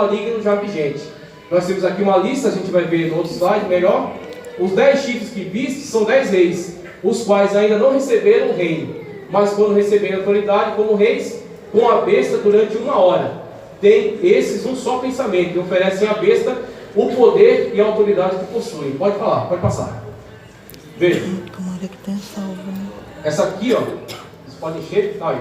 maligno já vigente. Nós temos aqui uma lista, a gente vai ver no outro slide melhor. Os 10 chifres que viste são 10 reis, os quais ainda não receberam o reino, mas quando receberem autoridade como reis, com a besta durante 1 hora. Tem esses um só pensamento, e oferecem à besta o poder e a autoridade que possuem. Pode falar, pode passar. Veja. Essa aqui, ó, vocês podem encher, tá aí.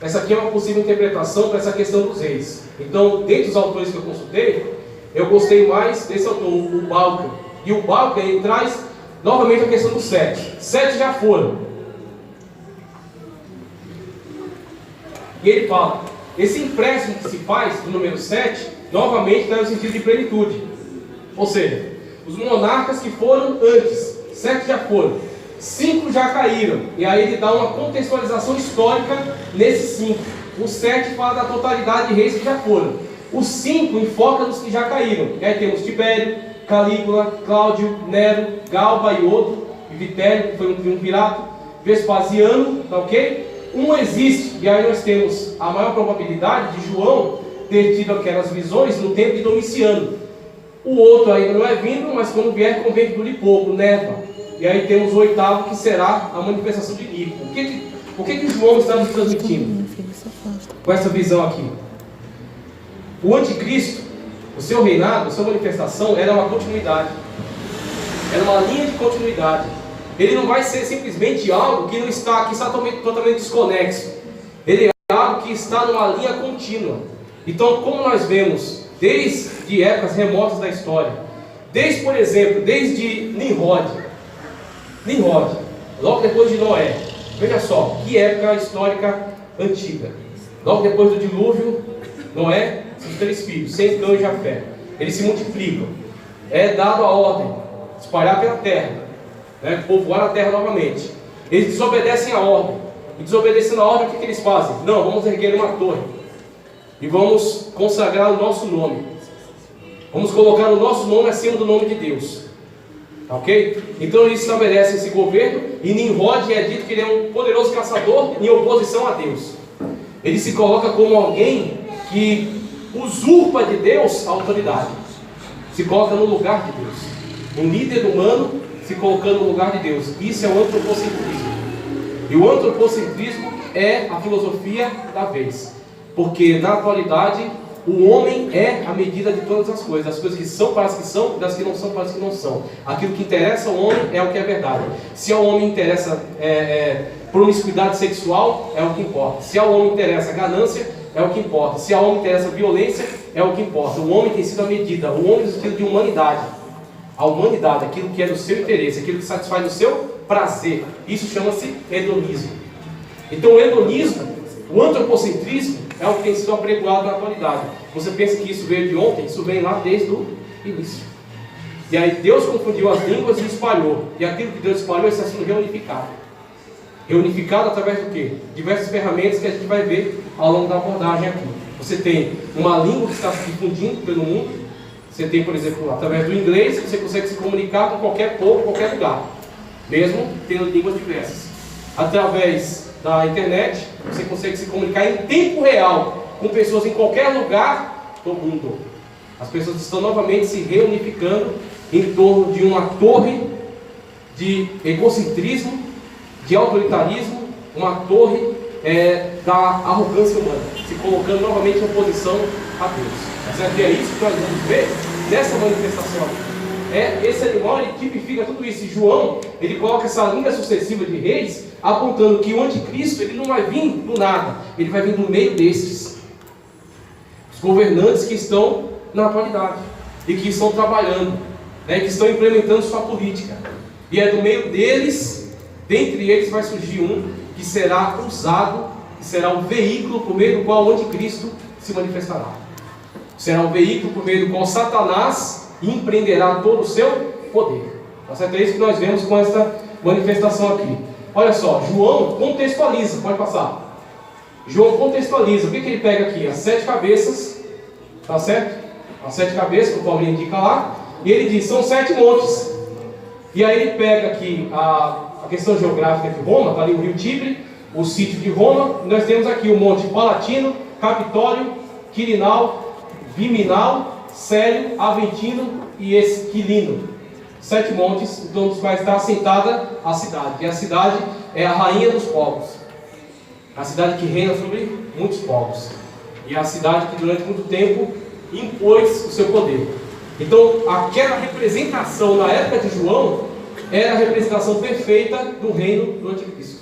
Essa aqui é uma possível interpretação para essa questão dos reis. Então, dentre os autores que eu consultei, eu gostei mais desse autor, o Balker. E o Balker, ele traz novamente a questão dos 7. 7 já foram. E ele fala, esse empréstimo que se faz do número 7, novamente dá no sentido de plenitude. Ou seja, os monarcas que foram antes, 7 já foram, 5 já caíram. E aí ele dá uma contextualização histórica nesses 5. O 7 fala da totalidade de reis que já foram. O 5 enfoca nos que já caíram. E aí temos Tibério, Calígula, Cláudio, Nero, Galba e outro, e Vitério, que foi um triunvirato, Vespasiano, tá ok? Um existe, e aí nós temos a maior probabilidade de João ter tido aquelas visões no tempo de Domiciano. O outro ainda não é vindo, mas quando vier convém que dure pouco, Neva. E aí temos o 8º, que será a manifestação de Nico. O que João está nos transmitindo com essa visão aqui? O anticristo, o seu reinado, a sua manifestação, era uma continuidade. Era uma linha de continuidade. Ele não vai ser simplesmente algo que não está, que está totalmente desconexo. Ele é algo que está numa linha contínua. Então, como nós vemos desde épocas remotas da história, por exemplo, desde Nimrod, logo depois de Noé, veja só, que época histórica antiga. Logo depois do dilúvio, Noé, seus 3 filhos, Sem, Cã e Jafé, eles se multiplicam. É dado a ordem, espalhar pela terra, né, povoar a terra novamente. Eles desobedecem a ordem. E desobedecendo a ordem, o que eles fazem? Não, vamos erguer uma torre e vamos consagrar o nosso nome. Vamos colocar o nosso nome acima do nome de Deus. Ok? Então eles estabelecem esse governo. E Nimrod é dito que ele é um poderoso caçador em oposição a Deus. Ele se coloca como alguém que usurpa de Deus a autoridade. Se coloca no lugar de Deus. Um líder humano se colocando no lugar de Deus. Isso é o antropocentrismo. E o antropocentrismo é a filosofia da vez. Porque na atualidade o homem é a medida de todas as coisas. As coisas que são para as que são, das que não são para as que não são. Aquilo que interessa ao homem é o que é verdade. Se ao homem interessa promiscuidade sexual, é o que importa. Se ao homem interessa ganância, é o que importa. Se ao homem interessa violência, é o que importa. O homem tem sido a medida. O homem no sentido de humanidade. A humanidade, aquilo que é do seu interesse, aquilo que satisfaz o seu prazer. Isso chama-se hedonismo. Então o hedonismo, o antropocentrismo, é o que tem sido apregoado na atualidade. Você pensa que isso veio de ontem? Isso vem lá desde o início. E aí Deus confundiu as línguas e espalhou. E aquilo que Deus espalhou está sendo reunificado. Reunificado através do quê? Diversas ferramentas que a gente vai ver ao longo da abordagem aqui. Você tem uma língua que está se difundindo pelo mundo. Você tem, por exemplo, através do inglês, você consegue se comunicar com qualquer povo, qualquer lugar. Mesmo tendo línguas diversas. Através da internet, você consegue se comunicar em tempo real com pessoas em qualquer lugar do mundo. As pessoas estão novamente se reunificando em torno de uma torre de egocentrismo, de autoritarismo, uma torre da arrogância humana, se colocando novamente em oposição a Deus. E é isso que nós vamos ver nessa manifestação aqui. Esse animal, ele tipifica tudo isso. E João, ele coloca essa linha sucessiva de reis, apontando que o anticristo, ele não vai vir do nada, ele vai vir do meio destes. Os governantes que estão na atualidade, e que estão trabalhando, que estão implementando sua política. E é do meio deles, dentre eles vai surgir um que será usado, que será o veículo por meio do qual o anticristo se manifestará. Será o veículo por meio do qual Satanás empreenderá todo o seu poder. É isso que nós vemos com esta manifestação aqui. Olha só, João contextualiza, pode passar. João contextualiza, o que ele pega aqui? As 7 cabeças, tá certo? As 7 cabeças, que o Paulinho indica lá, e ele diz, são 7 montes. E aí ele pega aqui a questão geográfica de Roma, está ali o rio Tibre, o sítio de Roma, e nós temos aqui o monte Palatino, Capitólio, Quirinal, Viminal, Célio, Aventino e Esquilino. 7 montes, dos quais está assentada a cidade. E a cidade é a rainha dos povos. A cidade que reina sobre muitos povos. E a cidade que durante muito tempo impôs o seu poder. Então, aquela representação na época de João era a representação perfeita do reino do Anticristo.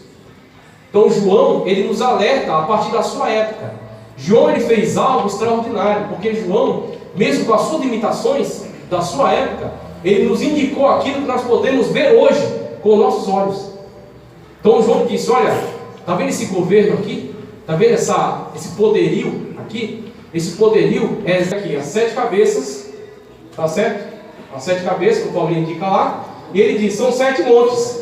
Então, João, ele nos alerta a partir da sua época. João, ele fez algo extraordinário, porque João, mesmo com as suas limitações da sua época, ele nos indicou aquilo que nós podemos ver hoje com nossos olhos. Então, João disse: olha, está vendo esse governo aqui? Está vendo esse poderio aqui? Esse poderio é aqui, as 7 cabeças, tá certo? As 7 cabeças, que o Paulinho indica lá. E ele diz: são 7 montes.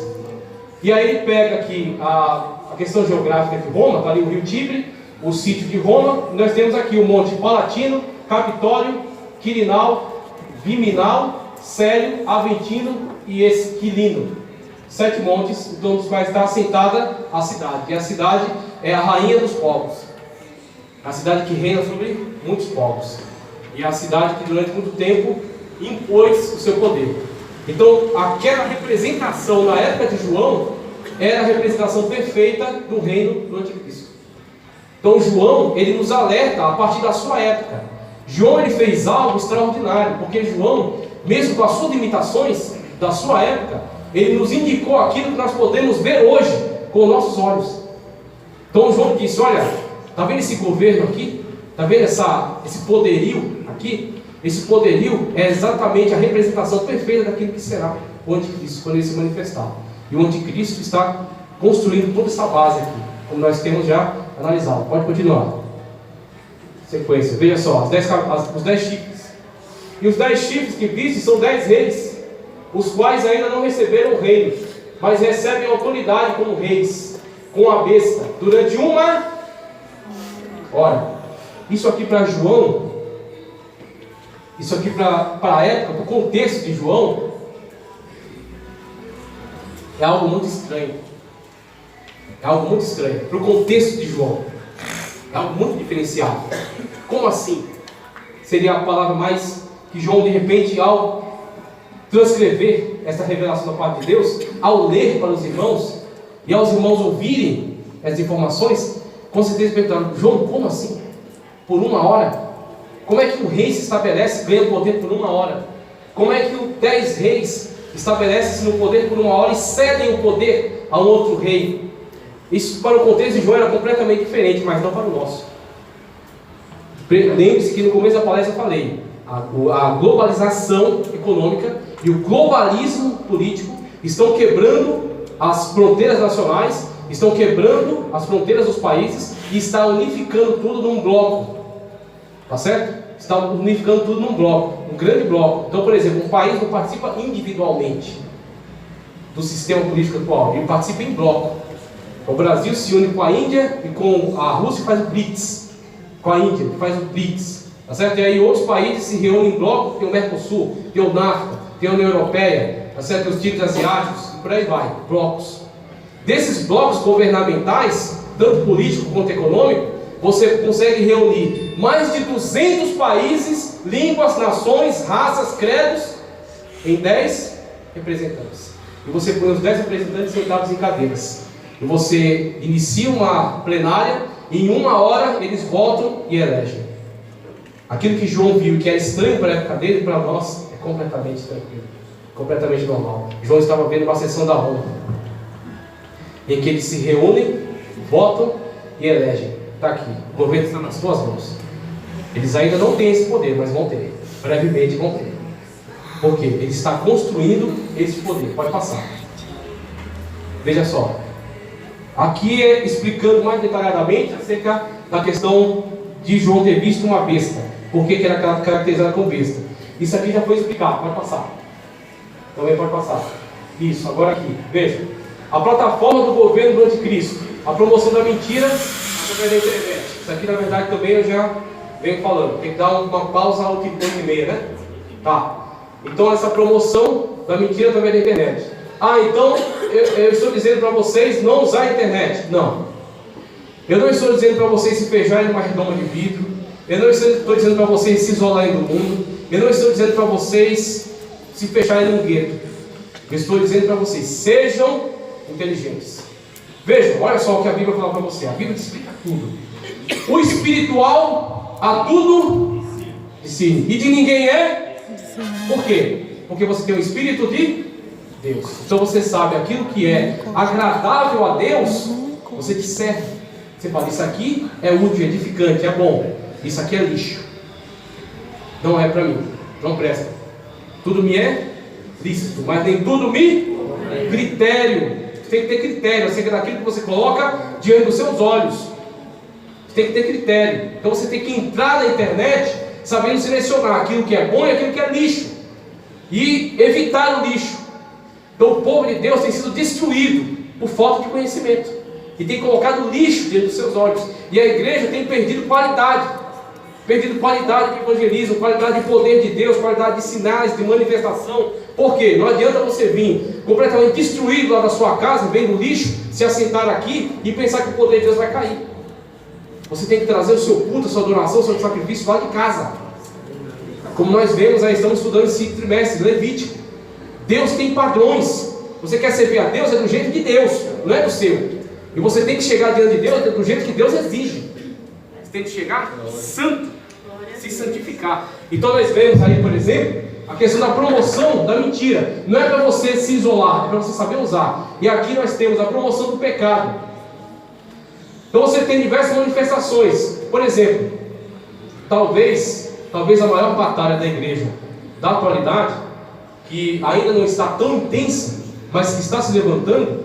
E aí ele pega aqui a questão geográfica de Roma, está ali o rio Tibre, o sítio de Roma. Nós temos aqui o Monte Palatino, Capitólio, Quirinal, Viminal, Célio, Aventino e Esquilino. 7 montes, dos quais está assentada a cidade. E a cidade é a rainha dos povos. A cidade que reina sobre muitos povos. E a cidade que durante muito tempo impôs o seu poder. Então, aquela representação na época de João era a representação perfeita do reino do Anticristo. Então, João, ele nos alerta a partir da sua época. João, ele fez algo extraordinário, porque João, mesmo com as suas limitações da sua época, ele nos indicou aquilo que nós podemos ver hoje com nossos olhos. Então, João disse: olha, está vendo esse governo aqui? Está vendo esse poderio aqui? Esse poderio é exatamente a representação perfeita daquilo que será o Anticristo, quando ele se manifestar. E o Anticristo está construindo toda essa base aqui, como nós temos já analisado. Pode continuar. Sequência, veja só, os 10 chifres. E os 10 chifres que viste são 10 reis, os quais ainda não receberam o reino, mas recebem autoridade como reis, com a besta, durante uma... Olha, isso aqui para João... Isso aqui para a época, para o contexto de João, é algo muito estranho. É algo muito estranho. Para o contexto de João, é algo muito diferenciado. Como assim? Seria a palavra mais que João, de repente, ao transcrever essa revelação da parte de Deus, ao ler para os irmãos, e aos irmãos ouvirem essas informações, com certeza perguntaram: João, como assim? Por 1 hora? Como é que o rei se estabelece, ganha poder por 1 hora? Como é que os 10 reis estabelecem-se no poder por 1 hora e cedem o poder a um outro rei? Isso para o contexto de João era completamente diferente, mas não para o nosso. Lembre-se que no começo da palestra eu falei, a globalização econômica e o globalismo político estão quebrando as fronteiras nacionais, estão quebrando as fronteiras dos países e está unificando tudo num bloco. Tá certo? Está unificando tudo num bloco, um grande bloco. Então, por exemplo, um país não participa individualmente do sistema político atual, ele participa em bloco. O Brasil se une com a Índia e com a Rússia, faz o BRICS. Com a Índia, que faz o BRICS. Tá certo? E aí outros países se reúnem em bloco, tem o Mercosul, tem o NAFTA, tem a União Europeia, tá certo? Os tigres asiáticos, e por aí vai, blocos. Desses blocos governamentais, tanto político quanto econômico, você consegue reunir mais de 200 países, línguas, nações, raças, credos, em 10 representantes. E você põe os 10 representantes sentados em cadeiras. E você inicia uma plenária, e em 1 hora eles votam e elegem. Aquilo que João viu que era estranho para a época dele, para nós é completamente tranquilo, completamente normal. João estava vendo uma sessão da ONU, em que eles se reúnem, votam e elegem. Está aqui, o governo está nas suas mãos. Eles ainda não têm esse poder, mas vão ter. Brevemente vão ter. Por quê? Ele está construindo esse poder. Pode passar. Veja só. Aqui é explicando mais detalhadamente acerca da questão de João ter visto uma besta. Por que era caracterizada como besta? Isso aqui já foi explicado. Pode passar. Também pode passar. Isso, agora aqui. Veja. A plataforma do governo do Anticristo. A promoção da mentira através da internet. Isso aqui, na verdade, também eu já venho falando. Tem que dar uma pausa ao tipo 8h30, né? Tá. Então, essa promoção da mentira através da internet. Ah, então, eu estou dizendo para vocês não usar a internet. Não. Eu não estou dizendo para vocês se fejarem numa redoma de vidro. Eu não estou dizendo para vocês se isolarem do mundo. Eu não estou dizendo para vocês se fecharem num gueto. Eu estou dizendo para vocês, sejam inteligentes. Vejam, olha só o que a Bíblia fala para você. A Bíblia te explica tudo. O espiritual a tudo discerne. E de ninguém é? Por quê? Porque você tem o Espírito de Deus. Então você sabe aquilo que é agradável a Deus, você discerne. Você fala, isso aqui é útil, edificante, é bom. Isso aqui é lixo. Não é para mim. Não presta. Tudo me é lícito, mas nem tudo me critério. Você tem que ter critério acerca daquilo que você coloca diante dos seus olhos. Você tem que ter critério. Então você tem que entrar na internet sabendo selecionar aquilo que é bom e aquilo que é lixo. E evitar o lixo. Então o povo de Deus tem sido destruído por falta de conhecimento. E tem colocado lixo diante dos seus olhos. E a igreja tem perdido qualidade. Perdido qualidade de evangelismo, qualidade de poder de Deus, qualidade de sinais, de manifestação. Por quê? Não adianta você vir completamente destruído lá da sua casa, vendo lixo, se assentar aqui e pensar que o poder de Deus vai cair. Você tem que trazer o seu culto, a sua adoração, o seu sacrifício lá de casa. Como nós vemos, aí estamos estudando esse trimestre, Levítico. Deus tem padrões. Você quer servir a Deus, é do jeito de Deus, não é do seu. E você tem que chegar diante de Deus do jeito que Deus exige. Você tem que chegar santo, se santificar. Então nós vemos aí, por exemplo, a questão da promoção da mentira. Não é para você se isolar, é para você saber usar. E aqui nós temos a promoção do pecado. Então você tem diversas manifestações. Por exemplo, talvez a maior batalha da igreja da atualidade, que ainda não está tão intensa, mas que está se levantando,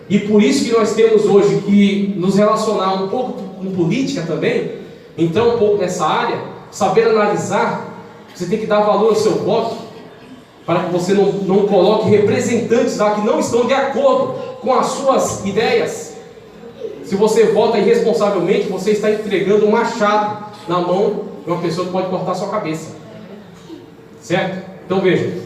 e por isso que nós temos hoje que nos relacionar um pouco com política também, entrar um pouco nessa área, saber analisar. Você tem que dar valor ao seu voto, para que você não coloque representantes lá que não estão de acordo com as suas ideias. Se você vota irresponsavelmente, você está entregando um machado na mão de uma pessoa que pode cortar a sua cabeça. Certo? Então veja,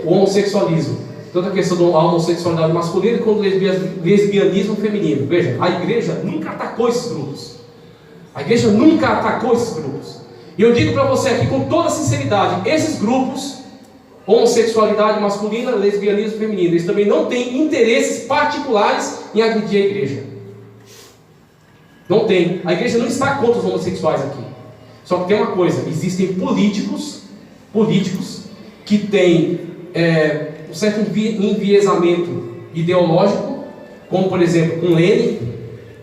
o homossexualismo, toda a questão da homossexualidade masculina e com o lesbianismo feminino. Veja, a igreja nunca atacou esses grupos. A igreja nunca atacou esses grupos. E eu digo para você aqui com toda sinceridade, esses grupos, homossexualidade masculina, lesbianismo feminino, eles também não têm interesses particulares em agredir a igreja. Não tem. A igreja não está contra os homossexuais aqui. Só que tem uma coisa, existem políticos que têm um certo enviesamento ideológico, como por exemplo com Lenin,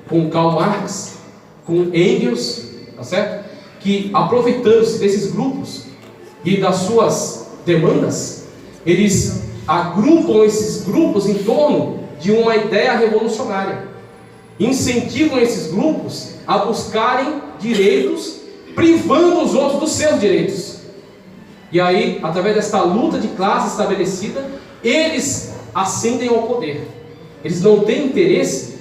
com Karl Marx, com Engels, tá certo? Que aproveitando-se desses grupos e das suas demandas, eles agrupam esses grupos em torno de uma ideia revolucionária, incentivam esses grupos a buscarem direitos, privando os outros dos seus direitos. E aí, através desta luta de classe estabelecida, eles ascendem ao poder. Eles não têm interesse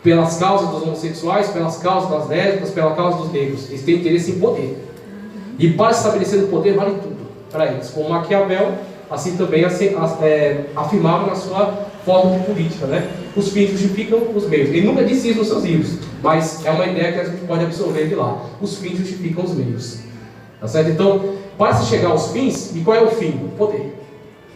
pelas causas dos homossexuais, pelas causas das lésbicas, pela causa dos negros. Eles têm interesse em poder. E para estabelecer o poder vale tudo para eles. Como Maquiavel, assim também afirmava na sua forma de política, né? Os fins justificam os meios. Ele nunca disse isso nos seus livros, mas é uma ideia que a gente pode absorver de lá. Os fins justificam os meios. Tá certo? Então, para se chegar aos fins, e qual é o fim? O poder.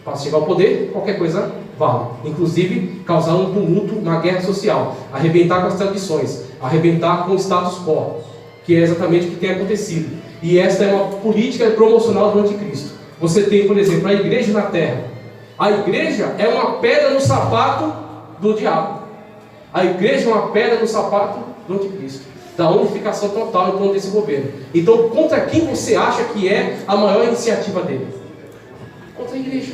Para se chegar ao poder, qualquer coisa vale. Inclusive, causar um tumulto na guerra social, arrebentar com as tradições, arrebentar com o status quo, que é exatamente o que tem acontecido. E esta é uma política promocional do anticristo. Você tem, por exemplo, a igreja na terra. A igreja é uma pedra no sapato do diabo. A igreja é uma pedra no sapato do anticristo, da unificação total em torno desse governo. Então, contra quem você acha que é a maior iniciativa dele? Contra a igreja.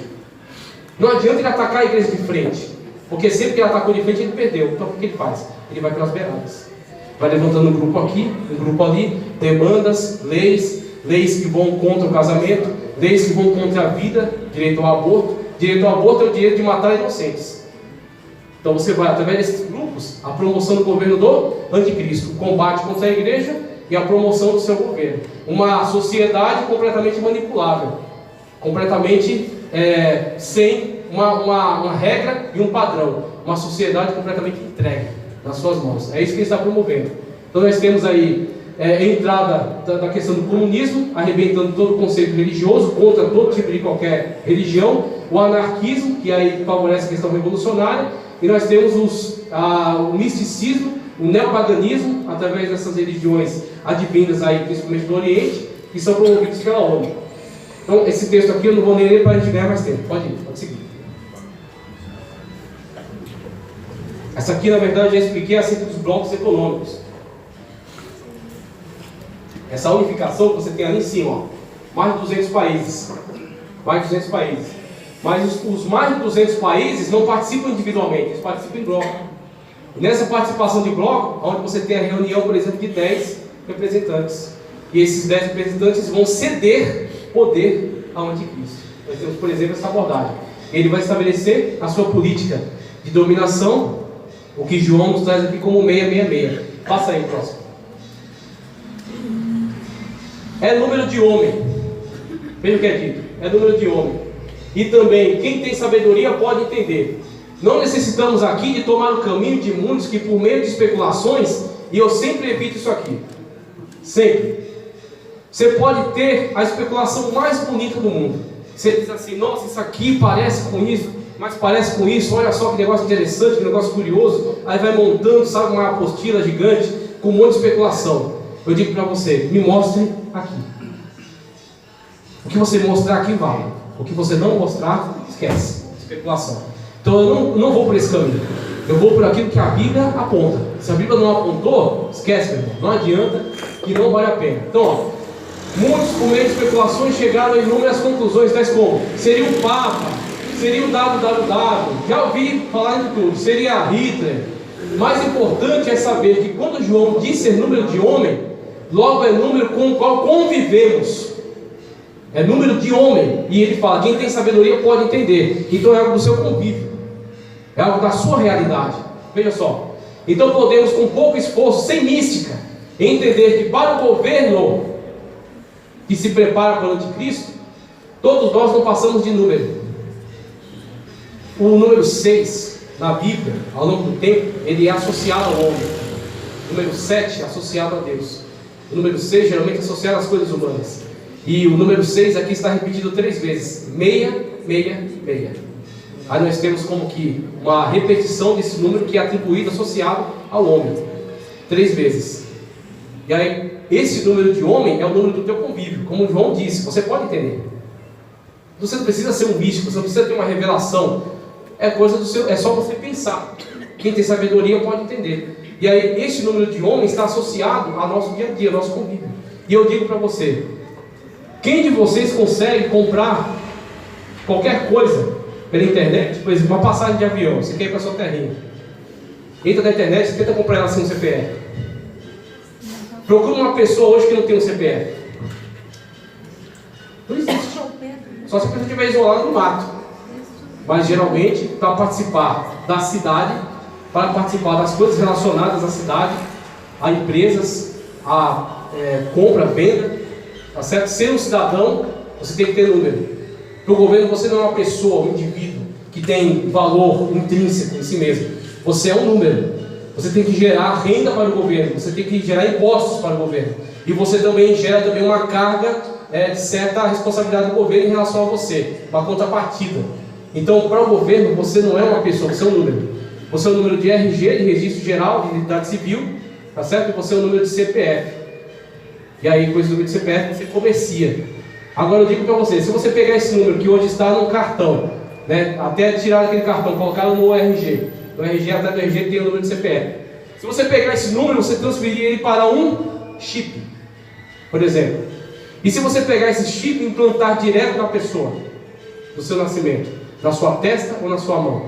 Não adianta ele atacar a igreja de frente, porque sempre que ele atacou de frente ele perdeu. Então o que ele faz? Ele vai pelas beiradas, vai levantando um grupo aqui, um grupo ali, demandas, leis que vão contra o casamento, leis que vão contra a vida, direito ao aborto. Direito ao aborto é o direito de matar inocentes. Então você vai, através desses grupos, a promoção do governo do anticristo, o combate contra a igreja e a promoção do seu governo. Uma sociedade completamente manipulável, completamente sem uma regra e um padrão. Uma sociedade completamente entregue nas suas mãos. É isso que ele está promovendo. Então nós temos aí entrada da questão do comunismo, arrebentando todo o conceito religioso, contra todo tipo de qualquer religião, o anarquismo, que aí favorece a questão revolucionária, e nós temos o misticismo, o neopaganismo, através dessas religiões advindas aí, principalmente do Oriente, que são promovidos pela ONU. Então, esse texto aqui eu não vou nem ler para a gente ganhar mais tempo. Pode ir, pode seguir. Essa aqui, na verdade, eu já expliquei acerca dos blocos econômicos. Essa unificação que você tem ali em cima, ó, mais de 200 países. Mais de 200 países. Mas os mais de 200 países não participam individualmente, eles participam em bloco. E nessa participação de bloco, onde você tem a reunião, por exemplo, de 10 representantes. E esses 10 representantes vão ceder poder ao anticristo. Nós temos, por exemplo, essa abordagem. Ele vai estabelecer a sua política de dominação, o que João nos traz aqui como 666. Passa aí, próximo. É número de homem. Veja o que é dito. É número de homem. E também, quem tem sabedoria pode entender. Não necessitamos aqui de tomar o caminho de muitos que por meio de especulações, e eu sempre repito isso aqui, sempre, você pode ter a especulação mais bonita do mundo. Você diz assim, nossa, isso aqui parece com isso, mas parece com isso, olha só que negócio interessante, que negócio curioso. Aí vai montando, sabe, uma apostila gigante, com um monte de especulação. Eu digo para você, me mostre aqui. O que você mostrar aqui vale. O que você não mostrar, esquece. Especulação. Então eu não vou por esse caminho. Eu vou por aquilo que a Bíblia aponta. Se a Bíblia não apontou, esquece, meu irmão. Não adianta, que não vale a pena. Então, ó, muitos, por meio de especulações, chegaram a inúmeras conclusões, tais como: seria um Papa, seria um www, já ouvi falar de tudo, seria Hitler. Mais importante é saber que quando João disse ser número de homem, logo é número com o qual convivemos. É número de homem. E ele fala, quem tem sabedoria pode entender. Então é algo do seu convívio, é algo da sua realidade. Veja só. Então podemos, com pouco esforço, sem mística, entender que para o governo que se prepara para o anticristo, todos nós não passamos de número. O número 6 na Bíblia, ao longo do tempo, ele é associado ao homem. O número 7 é associado a Deus. O número 6 geralmente é associado às coisas humanas. E o número 6 aqui está repetido 3 vezes: 666. Aí nós temos como que uma repetição desse número que é atribuído, associado ao homem, 3 vezes. E aí, esse número de homem é o número do teu convívio. Como João disse, você pode entender. Você não precisa ser um místico, você não precisa ter uma revelação. É coisa do seu, é só você pensar. Quem tem sabedoria pode entender. E aí, esse número de homem está associado ao nosso dia a dia, ao nosso convívio. E eu digo para você, quem de vocês consegue comprar qualquer coisa pela internet? Por exemplo, uma passagem de avião, você quer ir para a sua terrinha, entra na internet, você tenta comprar ela sem um CPF. Procura uma pessoa hoje que não tem um CPF. Não existe. Só se a pessoa estiver isolada no mato. Mas geralmente, para participar da cidade, para participar das coisas relacionadas à cidade, a empresas, a compra, venda, tá certo? Ser um cidadão, você tem que ter número. Para o governo, você não é uma pessoa, um indivíduo que tem valor intrínseco em si mesmo. Você é um número. Você tem que gerar renda para o governo, você tem que gerar impostos para o governo. E você também gera também uma carga de certa responsabilidade do governo em relação a você, uma contrapartida. Então, para o governo, você não é uma pessoa, você é um número. Você é um número de RG, de Registro Geral, de Identidade Civil, tá certo? E você é um número de CPF. E aí, com esse número de CPF, você comercia. Agora eu digo para você, se você pegar esse número que hoje está no cartão, né, até tirar aquele cartão, colocar no RG, no RG, até do RG tem o número de CPF. Se você pegar esse número, você transferir ele para um chip, por exemplo. E se você pegar esse chip e implantar direto na pessoa, do seu nascimento, na sua testa ou na sua mão,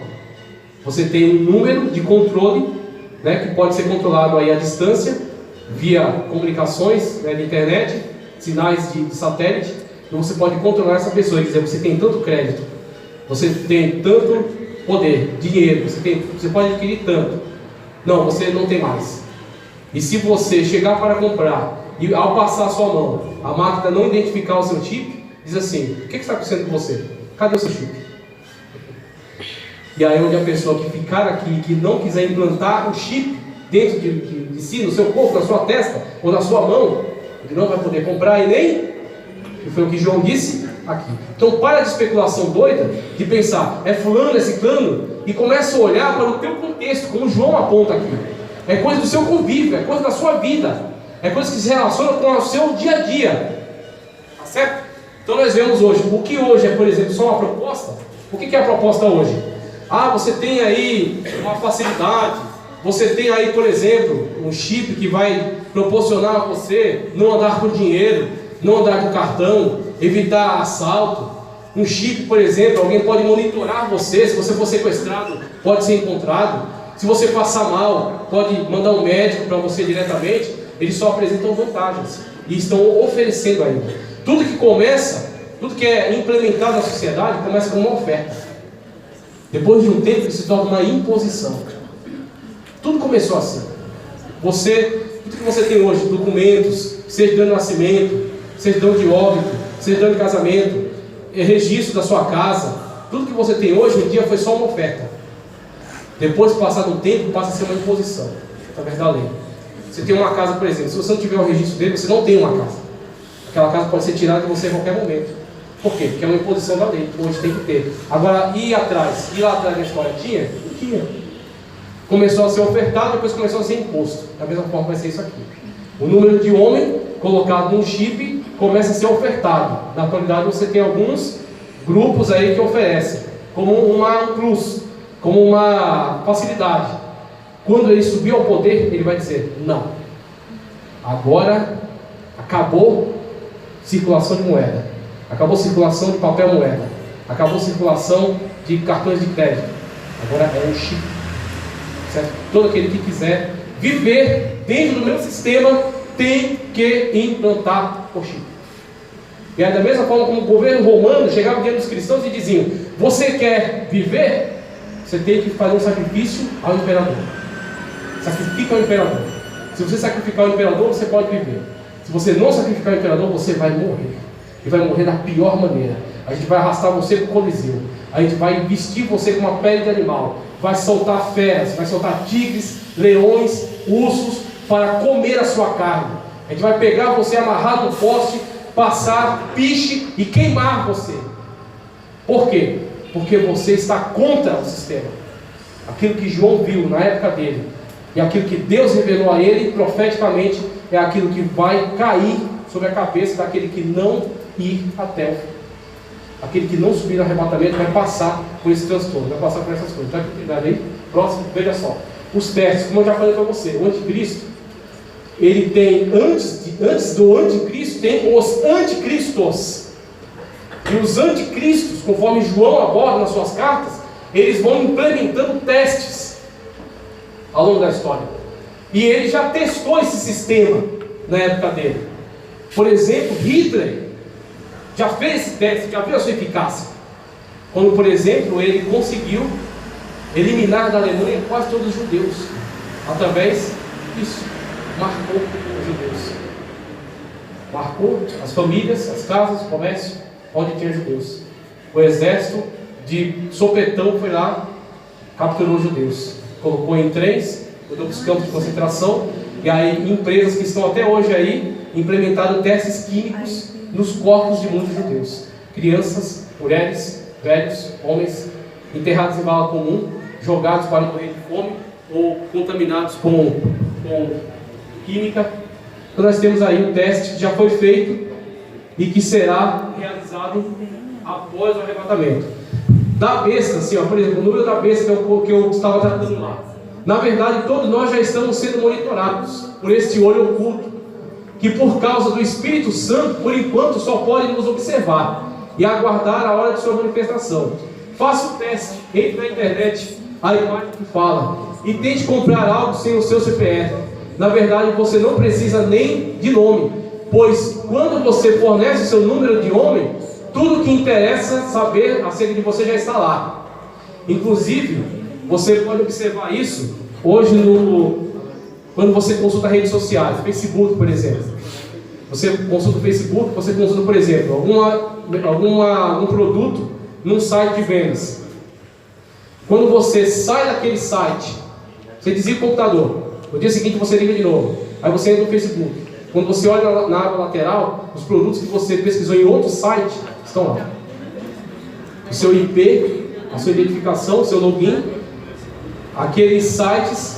você tem um número de controle, né, que pode ser controlado aí à distância, via comunicações, né, de internet, sinais de satélite, e você pode controlar essa pessoa e dizer, você tem tanto crédito, você tem tanto poder, dinheiro, você pode adquirir tanto. Não, você não tem mais. E se você chegar para comprar, e ao passar a sua mão, a máquina não identificar o seu chip, diz assim, o que está acontecendo com você? Cadê o seu chip? E aí onde a pessoa que ficar aqui, que não quiser implantar o chip dentro de si, no seu corpo, na sua testa ou na sua mão, ele não vai poder comprar e nem, que foi o que João disse aqui. Então para de especulação doida, de pensar, é fulano, é ciclano, e começa a olhar para o teu contexto, como João aponta aqui. É coisa do seu convívio, é coisa da sua vida, é coisa que se relaciona com o seu dia a dia. Tá certo? Então nós vemos hoje, o que hoje é, por exemplo, só uma proposta. O que é a proposta hoje? Ah, você tem aí uma facilidade, você tem aí, por exemplo, um chip que vai proporcionar a você não andar com dinheiro, não andar com cartão, evitar assalto. Um chip, por exemplo, alguém pode monitorar você, se você for sequestrado, pode ser encontrado. Se você passar mal, pode mandar um médico para você diretamente. Eles só apresentam vantagens e estão oferecendo ainda. Tudo que começa, tudo que é implementado na sociedade, começa com uma oferta. Depois de um tempo, se torna uma imposição. Tudo começou assim. Tudo que você tem hoje, documentos, certidão de nascimento, certidão de óbito, certidão de casamento, registro da sua casa, tudo que você tem hoje em dia foi só uma oferta. Depois, passado um tempo, passa a ser uma imposição, através da lei. Você tem uma casa, por exemplo, se você não tiver o registro dele, você não tem uma casa. Aquela casa pode ser tirada de você a qualquer momento. Por quê? Porque é uma imposição da lei, hoje tem que ter. Agora, ir lá atrás da história tinha? Não tinha. Começou a ser ofertado, depois começou a ser imposto. Da mesma forma vai ser isso aqui. O número de homem colocado num chip começa a ser ofertado. Na atualidade você tem alguns grupos aí que oferecem como um plus, como uma facilidade. Quando ele subir ao poder, ele vai dizer, não, agora acabou circulação de moeda, acabou circulação de papel moeda, acabou circulação de cartões de crédito, agora é um chip, certo? Todo aquele que quiser viver dentro do meu sistema tem que implantar o chip. E aí, da mesma forma como o governo romano chegava diante dos cristãos e diziam, você quer viver? Você tem que fazer um sacrifício ao imperador. Sacrifica ao imperador. Se você sacrificar o imperador, você pode viver. Se você não sacrificar o imperador, você vai morrer. E vai morrer da pior maneira. A gente vai arrastar você para o Coliseu. A gente vai vestir você com uma pele de animal. Vai soltar feras, vai soltar tigres, leões, ursos, para comer a sua carne. A gente vai pegar você amarrado no poste, passar piche e queimar você. Por quê? Porque você está contra o sistema. Aquilo que João viu na época dele e aquilo que Deus revelou a ele profeticamente é aquilo que vai cair sobre a cabeça daquele que não ir até o fim. Aquele que não subir no arrebatamento vai passar por esse transtorno, vai passar por essas coisas. Tá cuidado aí? Próximo, veja só. Os testes, como eu já falei para você, o anticristo, ele tem, antes do anticristo, tem os anticristos. E os anticristos, conforme João aborda nas suas cartas, eles vão implementando testes ao longo da história. E ele já testou esse sistema na época dele. Por exemplo, Hitler já fez esse teste, já viu a sua eficácia. Quando, por exemplo, ele conseguiu eliminar da Alemanha quase todos os judeus. Através disso, marcou os judeus. Marcou as famílias, as casas, o comércio, onde tinha judeus. O exército de sopetão foi lá, capturou os judeus. Colocou em trens, botou para os campos de concentração. E aí empresas que estão até hoje aí implementaram testes químicos nos corpos de muitos judeus. Crianças, mulheres, velhos, homens, enterrados em vala comum, jogados para morrer de fome ou contaminados com química. Então nós temos aí um teste que já foi feito e que será realizado após o arrebatamento. Da besta, assim, ó, por exemplo, o número da besta que eu estava tratando lá. Na verdade, todos nós já estamos sendo monitorados por este olho oculto, que por causa do Espírito Santo, por enquanto, só pode nos observar e aguardar a hora de sua manifestação. Faça o teste, entre na internet, a imagem que fala, e tente comprar algo sem o seu CPF. Na verdade, você não precisa nem de nome, pois quando você fornece o seu número de homem, tudo que interessa saber acerca de você já está lá. Inclusive, você pode observar isso hoje quando você consulta redes sociais, Facebook, por exemplo. Você consulta o Facebook, você consulta, por exemplo, algum produto num site de vendas. Quando você sai daquele site, você desliga o computador, No dia seguinte você liga de novo. Aí você entra no Facebook. Quando você olha na aba lateral, os produtos que você pesquisou em outro site estão lá. O seu IP, a sua identificação, o seu login. Aqueles sites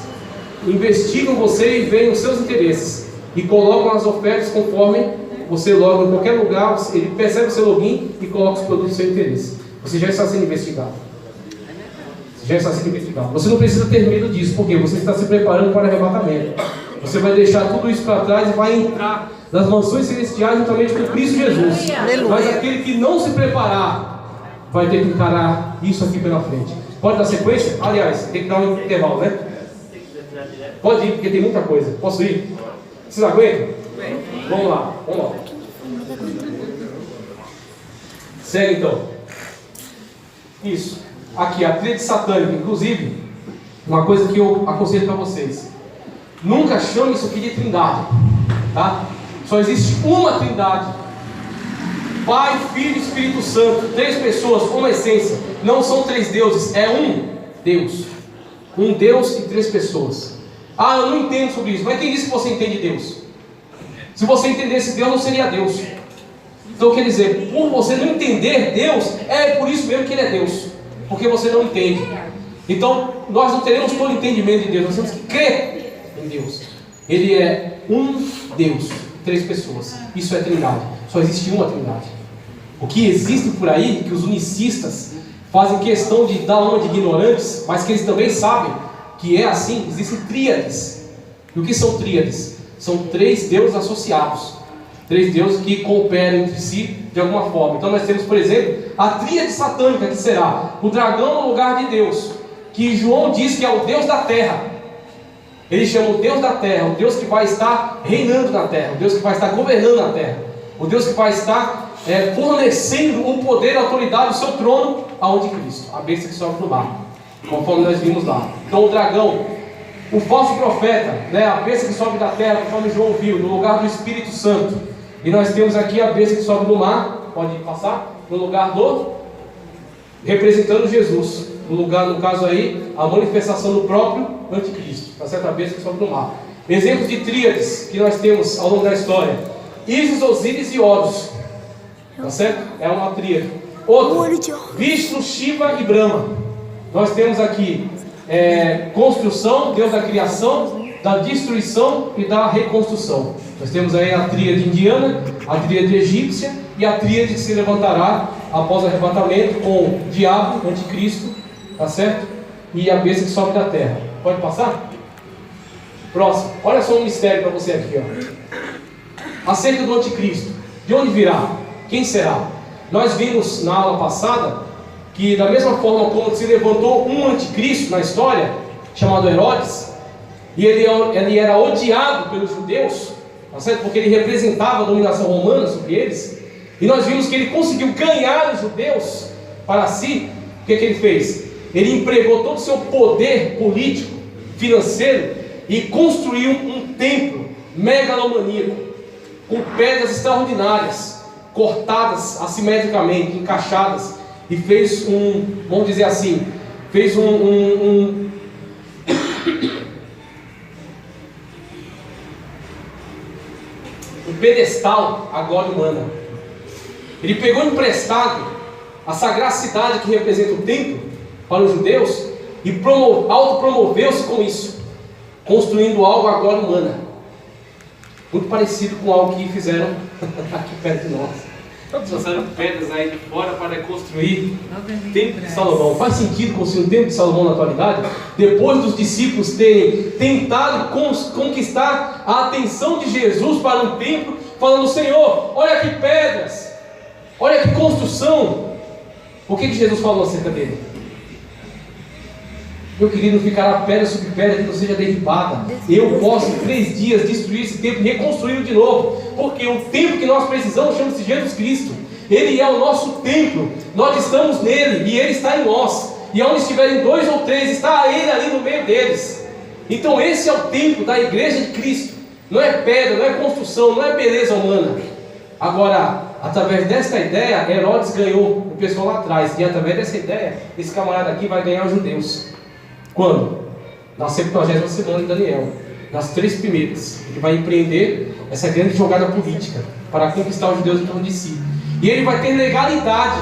investigam você e veem os seus interesses. E colocam as ofertas conforme você loga em qualquer lugar. Ele percebe o seu login e coloca os produtos do seu interesse. Você já está sendo investigado. Você não precisa ter medo disso, porque você está se preparando para o arrebatamento. Você vai deixar tudo isso para trás e vai entrar nas mansões celestiais juntamente com Cristo Jesus. Mas aquele que não se preparar vai ter que encarar isso aqui pela frente. Pode dar sequência? Aliás, tem que dar um intervalo, né? Pode ir, porque tem muita coisa. Posso ir? Vocês aguentam? Vamos lá. Segue então. Isso. Aqui, a tríade satânica. Inclusive, uma coisa que eu aconselho para vocês: nunca chame isso aqui de trindade, tá? Só existe uma trindade: Pai, Filho e Espírito Santo. 3 pessoas, uma essência. Não são 3 deuses, é um Deus. Um Deus e 3 pessoas. Ah, eu não entendo sobre isso. Mas quem disse que você entende Deus? Se você entendesse Deus, não seria Deus. Então quer dizer, por você não entender Deus, é por isso mesmo que Ele é Deus, porque você não entende. Então nós não teremos todo entendimento de Deus. Nós temos que crer em Deus. Ele é um Deus, 3 pessoas. Isso é trindade. Só existe uma trindade. O que existe por aí, que os unicistas fazem questão de dar uma de ignorantes, mas que eles também sabem que é assim, existem tríades. E o que são tríades? São 3 deuses associados, 3 deuses que cooperam entre si de alguma forma. Então nós temos, por exemplo, a tríade satânica, que será o dragão no lugar de Deus, que João diz que é o Deus da terra. Ele chama o Deus da terra, o Deus que vai estar reinando na terra, o Deus que vai estar governando na terra, o Deus que vai estar fornecendo o poder e a autoridade do seu trono aonde Cristo, a besta que sobe do mar, conforme nós vimos lá. Então o dragão, o falso profeta, né, a besta que sobe da terra, conforme João viu, no lugar do Espírito Santo. E nós temos aqui a besta que sobe do mar, pode passar, no lugar do, representando Jesus, no lugar, no caso aí, a manifestação do próprio anticristo, tá certo? A besta que sobe do mar. Exemplos de tríades que nós temos ao longo da história: Ísis, Osíris e Horus, tá certo? É uma tríade. Outra, Vishnu, Shiva e Brahma. Nós temos aqui construção, Deus da criação, da destruição e da reconstrução. Nós temos aí a tríade indiana, a tríade egípcia e a tríade que se levantará após o arrebatamento, com o diabo, o anticristo, tá certo? E a besta que sobe da terra. Pode passar? Próximo. Olha só um mistério para você aqui, ó. Acerca do anticristo. De onde virá? Quem será? Nós vimos na aula passada que, da mesma forma como se levantou um anticristo na história, chamado Herodes, e ele era odiado pelos judeus, tá certo? Porque ele representava a dominação romana sobre eles, e nós vimos que ele conseguiu ganhar os judeus para si. O que ele fez? Ele empregou todo o seu poder político, financeiro, e construiu um templo megalomaníaco, com pedras extraordinárias, cortadas assimetricamente, encaixadas, e fez vamos dizer assim, fez um pedestal à glória humana. Ele pegou emprestado a sagrada cidade que representa o templo para os judeus e autopromoveu-se com isso, construindo algo à glória humana, muito parecido com algo que fizeram aqui perto de nós. Trouxeram pedras aí de fora para construir o templo de Salomão. Faz sentido construir o templo de Salomão na atualidade? Depois dos discípulos terem tentado conquistar a atenção de Jesus para um templo, falando: Senhor, olha que pedras, olha que construção. O que Jesus falou acerca dele? Meu querido, não ficará pedra sobre pedra que não seja derribada. Eu posso em 3 dias destruir esse templo e reconstruí-lo de novo, porque o templo que nós precisamos chama-se Jesus Cristo. Ele é o nosso templo, nós estamos nele e ele está em nós, e onde estiverem 2 ou 3, está ele ali no meio deles. Então esse é o templo da igreja de Cristo. Não é pedra, não é construção, não é beleza humana. Agora, através desta ideia, Herodes ganhou o pessoal lá atrás, e através dessa ideia, esse camarada aqui vai ganhar os judeus. Quando? Na 70ª semana de Daniel. nas 3 primeiras. Ele vai empreender essa grande jogada política para conquistar os judeus em torno de si. E ele vai ter legalidade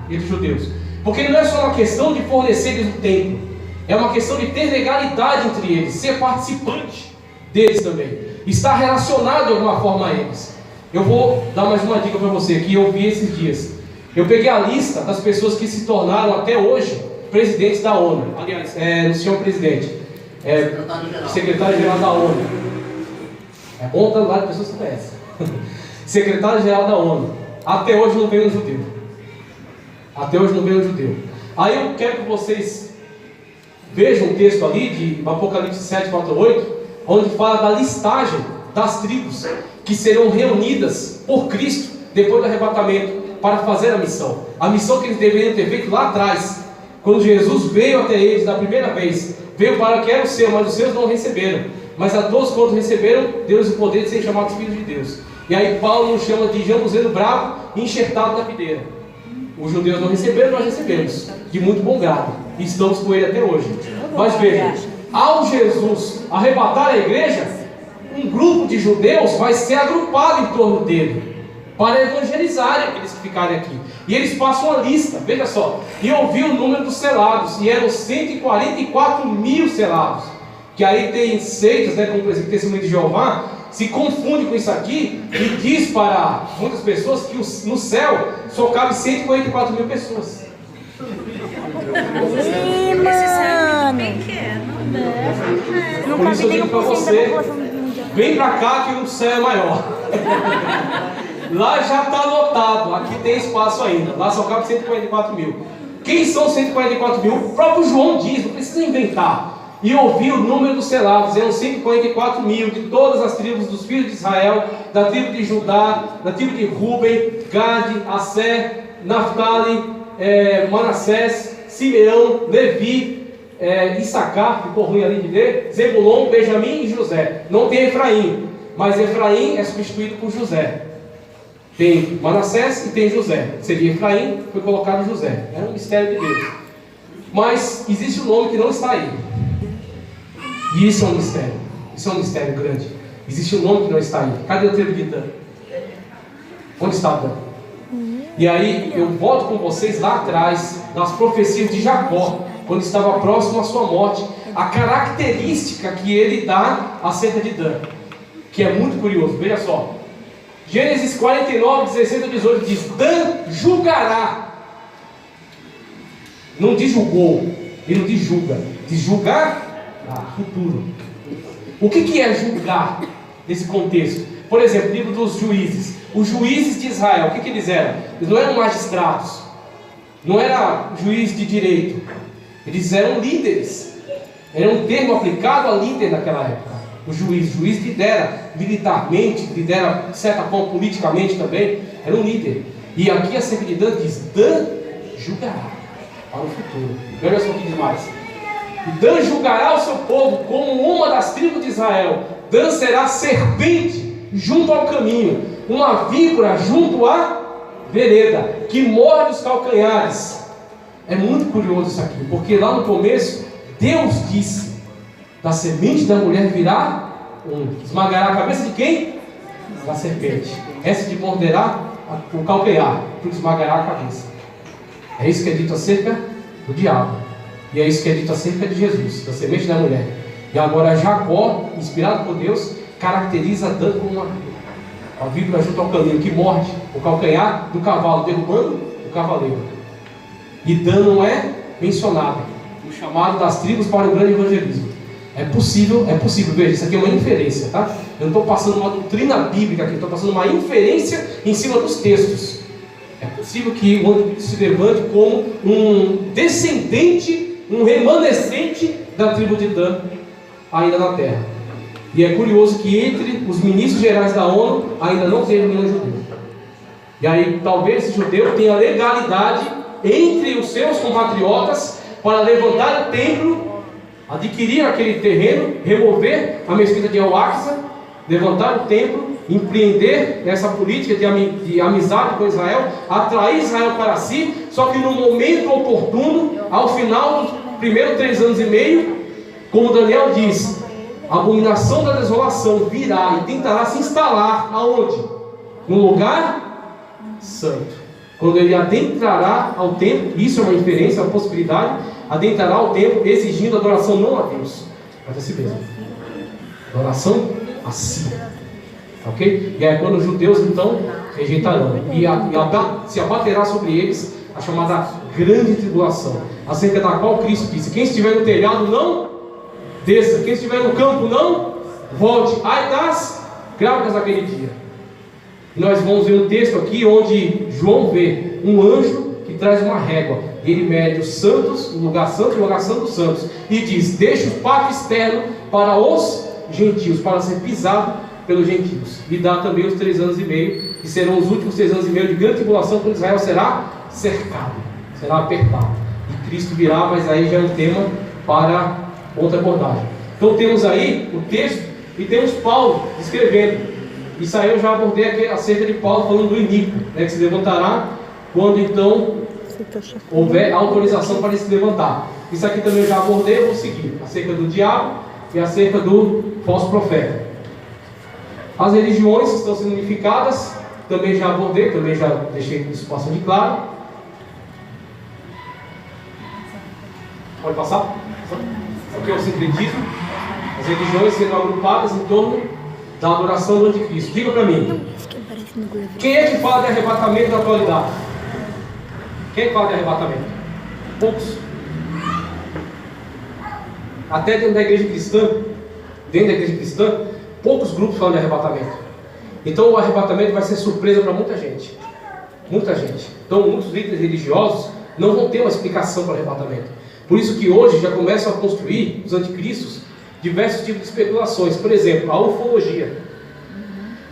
entre os judeus. Porque não é só uma questão de fornecer-lhes o templo, é uma questão de ter legalidade entre eles, ser participante deles também, estar relacionado de alguma forma a eles. Eu vou dar mais uma dica para você que eu vi esses dias. Eu peguei a lista das pessoas que se tornaram até hoje presidentes da ONU. Aliás, não se chama presidente, secretário-geral da ONU. É bom estar lá de pessoas que conhecem. Secretário-geral da ONU. Até hoje não veio um judeu. Até hoje não veio um judeu. Aí eu quero que vocês vejam um texto ali de Apocalipse 7, 4, 8, onde fala da listagem das tribos que serão reunidas por Cristo depois do arrebatamento para fazer a missão. A missão que eles deveriam ter feito lá atrás, quando Jesus veio até eles da primeira vez. Veio para que era o seu, mas os seus não receberam. Mas a todos quantos receberam, deu-lhes o poder de serem chamados filhos de Deus. E aí Paulo nos chama de jambuzeiro bravo e enxertado na videira. Os judeus não receberam, nós recebemos de muito bom grado, e estamos com ele até hoje. Mas vejam, ao Jesus arrebatar a igreja, um grupo de judeus vai ser agrupado em torno dele para evangelizar aqueles que ficarem aqui. E eles passam uma lista, veja só. E eu vi o número dos selados, e eram 144 mil selados. Que aí tem seitas, como por exemplo o Testemunho de Jeová, se confunde com isso aqui e diz para muitas pessoas que no céu só cabe 144 mil pessoas. Por isso eu digo para você, vem para cá que o céu é maior. Lá já está lotado, aqui tem espaço ainda. Lá só cabe 144 mil. Quem são 144 mil? O próprio João diz, não precisa inventar. E ouvi o número dos selados, eram 144 mil, de todas as tribos dos filhos de Israel, da tribo de Judá, da tribo de Ruben, Gade, Asser, Naftali, Manassés, Simeão, Levi, Issacar, ficou ruim ali de ler, Zebulon, Benjamim e José. Não tem Efraim, mas Efraim é substituído por José. Tem Manassés e tem José. Seria Efraim, foi colocado José. É um mistério de Deus. Mas existe um nome que não está aí. E isso é um mistério. Isso é um mistério grande. Existe um nome que não está aí. Cadê a tribo de Dan? Onde está Dan? E aí eu volto com vocês lá atrás, nas profecias de Jacó, quando estava próximo à sua morte, a característica que ele dá acerca de Dan, que é muito curioso. Veja só. Gênesis 49, 16 a 18 diz: Dan julgará. Não diz julgou, ele não diz julga. Diz julgar, futuro. O que é julgar nesse contexto? Por exemplo, livro dos juízes. Os juízes de Israel, o que eles eram? Eles não eram magistrados, não era juiz de direito. Eles eram líderes. Era um termo aplicado a líder naquela época. O juiz lidera militarmente, lidera de certa forma politicamente também, era um líder. E aqui a serva de Dan diz: Dan julgará para o futuro. Olha só o que diz mais: Dan julgará o seu povo como uma das tribos de Israel. Dan será serpente junto ao caminho, uma víbora junto à vereda, que morde os calcanhares. É muito curioso isso aqui, porque lá no começo Deus disse: da semente da mulher virá esmagará a cabeça de quem? Da serpente. Essa de morderá o calcanhar, porque esmagará a cabeça. É isso que é dito acerca do diabo. E é isso que é dito acerca de Jesus, da semente da mulher. E agora Jacó, inspirado por Deus, caracteriza Dan como uma víbora junto ao caminho, que morde o calcanhar do cavalo, derrubando o cavaleiro. E Dan não é mencionado no chamado das tribos para o grande evangelismo. É possível, veja, isso aqui é uma inferência, tá? Eu não estou passando uma doutrina bíblica aqui, estou passando uma inferência em cima dos textos. É possível que o anticristo se levante como um descendente, um remanescente da tribo de Dan, ainda na terra. E é curioso que entre os ministros gerais da ONU ainda não teve nenhum judeu. E aí talvez esse judeu tenha legalidade entre os seus compatriotas para levantar o templo, adquirir aquele terreno, remover a mesquita de Al-Aqsa, levantar o templo, empreender essa política de amizade com Israel, atrair Israel para si. Só que no momento oportuno, ao final dos primeiros 3 anos e meio, como Daniel diz, a abominação da desolação virá e tentará se instalar aonde? No lugar santo. Quando ele adentrará ao templo, isso é uma inferência, é uma possibilidade, adentrará ao templo exigindo adoração não a Deus, mas a si mesmo. Adoração a si. Ok? E é quando os judeus então rejeitarão. E se abaterá sobre eles a chamada grande tribulação, acerca da qual Cristo disse: quem estiver no telhado não desça, quem estiver no campo não volte. Ai das grávidas daquele dia. E nós vamos ver um texto aqui onde João vê um anjo que traz uma régua. Ele mede os santos, o lugar santo e o lugar santo dos santos, e diz: deixa o pátio externo para os gentios, para ser pisado pelos gentios. E dá também os 3 anos e meio, que serão os últimos 3 anos e meio de grande tribulação, quando Israel será cercado, será apertado. E Cristo virá, mas aí já é um tema para outra abordagem. Então temos aí o texto e temos Paulo escrevendo. Isso aí eu já abordei aqui acerca de Paulo falando do iníquo, né, que se levantará quando então houver autorização para ele se levantar. Isso aqui também eu já abordei, eu vou seguir, acerca do diabo e acerca do falso profeta. As religiões que estão sendo unificadas, também já abordei, também já deixei isso bastante claro. Pode passar? O que é o sincretismo? As religiões sendo agrupadas em torno da adoração do anticristo. Diga para mim, quem é que fala de arrebatamento na atualidade? Quem é que fala de arrebatamento? Poucos. Até dentro da igreja cristã, poucos grupos falam de arrebatamento. Então o arrebatamento vai ser surpresa para muita gente. Muita gente. Então muitos líderes religiosos não vão ter uma explicação para o arrebatamento. Por isso que hoje já começam a construir os anticristos diversos tipos de especulações. Por exemplo, a ufologia.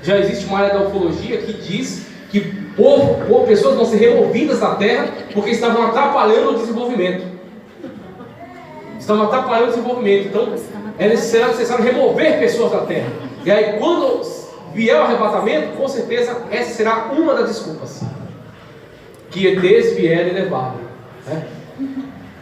Já existe uma área da ufologia que diz que pessoas vão ser removidas da terra porque estavam atrapalhando o desenvolvimento. Estavam atrapalhando o desenvolvimento. Então será necessário remover pessoas da terra. E aí quando vier o arrebatamento, com certeza essa será uma das desculpas. Que ETs vierem levar, né?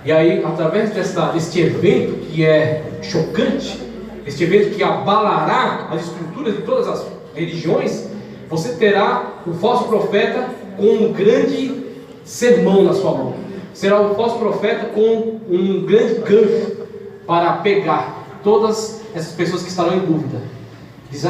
E aí, através deste evento que é chocante, este evento que abalará as estruturas de todas as religiões, você terá o falso profeta com um grande sermão na sua mão. Será o falso profeta com um grande gancho para pegar todas essas pessoas que estarão em dúvida.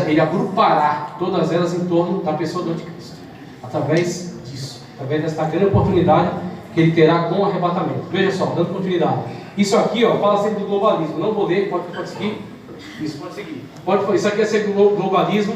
Ele agrupará todas elas em torno da pessoa do anticristo, através disso, através desta grande oportunidade que ele terá com o arrebatamento. Veja só, dando continuidade. Isso aqui, ó, fala sempre do globalismo. Não vou ler, pode seguir. Isso, pode seguir. Isso aqui é sempre do globalismo.